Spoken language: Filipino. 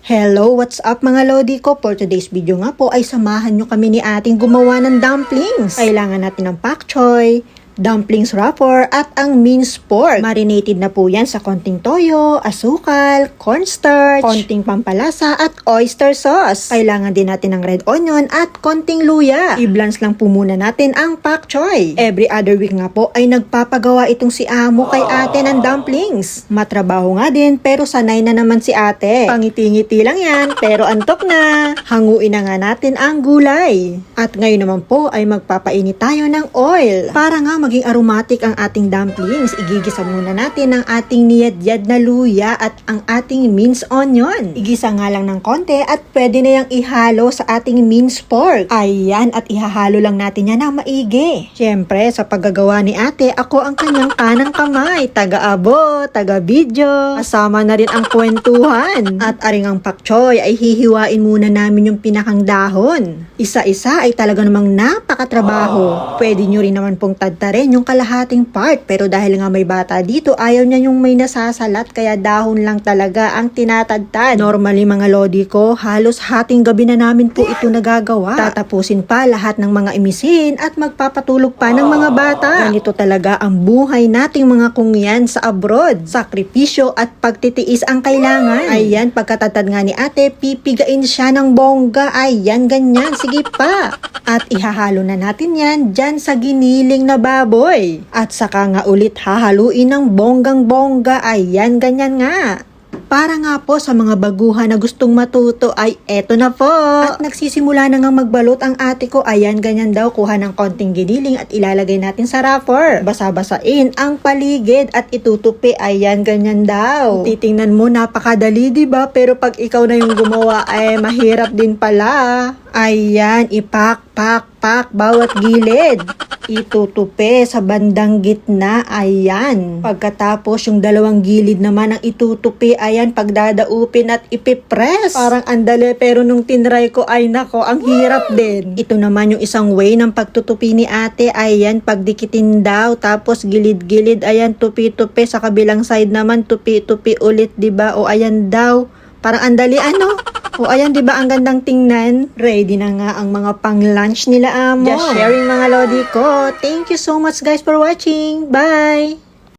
Hello, what's up mga lodi ko? For today's video nga po ay samahan nyo kami ni ating gumawa ng dumplings. Kailangan natin ng pak choy, dumplings wrapper at ang minced pork. Marinated na po yan sa konting toyo, asukal, cornstarch, konting pampalasa at oyster sauce. Kailangan din natin ng red onion at konting luya. I-blanch lang po muna natin ang pak choy. Every other week nga po ay nagpapagawa itong si amo kay ate ng dumplings. Matrabaho nga din pero sanay na naman si ate. Pangiti-ngiti lang yan pero antok na. Hanguin na nga natin ang gulay. At ngayon naman po ay magpapainit tayo ng oil. Para nga maging aromatic ang ating dumplings, igigisa muna natin ang ating niyadyad na luya at ang ating minced onion. Igisa nga lang ng konti at pwede na yung ihalo sa ating minced pork. Ayan, at ihahalo lang natin yan ng maigi. Siyempre, sa paggagawa ni ate, ako ang kanyang kanang kamay, taga-abo, taga-video, kasama na rin ang kwentuhan. At aring ang pak choy ay hihiwain muna namin yung pinakang dahon. Isa-isa ay talaga namang napakatrabaho. Pwede nyo rin naman pong tadtarin yung kalahating part, pero dahil nga may bata dito, ayaw niya yung may nasasalat, kaya dahon lang talaga ang tinatadtad. Normally mga lodi ko, halos hating gabi na namin po ito nagagawa. Tatapusin pa lahat ng mga imisin at magpapatulog pa ng mga bata. Ganito talaga ang buhay nating mga kungyan sa abroad. Sakripisyo at pagtitiis ang kailangan. Ayan, pagkatatad nga ni ate, pipigain siya ng bongga. Ayan, ganyan, sige pa. At ihahalo na natin yan dyan sa giniling na baboy. At saka nga ulit hahaluin ng bonggang-bongga. Ayan, ganyan nga. Para nga po sa mga baguhan na gustong matuto ay eto na po. At nagsisimula na nga magbalot ang ate ko. Ayan, ganyan daw. Kuha ng konting giniling at ilalagay natin sa wrapper. Basa-basain ang paligid at itutupi. Ayan, ganyan daw. Titingnan mo, napakadali, diba? Pero pag ikaw na yung gumawa, ay mahirap din pala. Ayan, ipak, bawat gilid. Itutupi sa bandang gitna. Ayan. Pagkatapos yung dalawang gilid naman ang itutupi. Ayan, pagdadaupin at ipipress. Parang andali, pero nung tinry ko, ay nako, ang hirap din. Ito naman yung isang way ng pagtutupi ni ate. Ayan, pagdikitin daw. Tapos gilid-gilid. Ayan, tupi-tupi. Sa kabilang side naman, tupi-tupi ulit, diba? O ayan daw. Parang andali, ano? O ayan, diba ang gandang tingnan? Ready na nga ang mga pang-lunch nila amo. Just sharing mga lodi ko. Thank you so much guys for watching. Bye!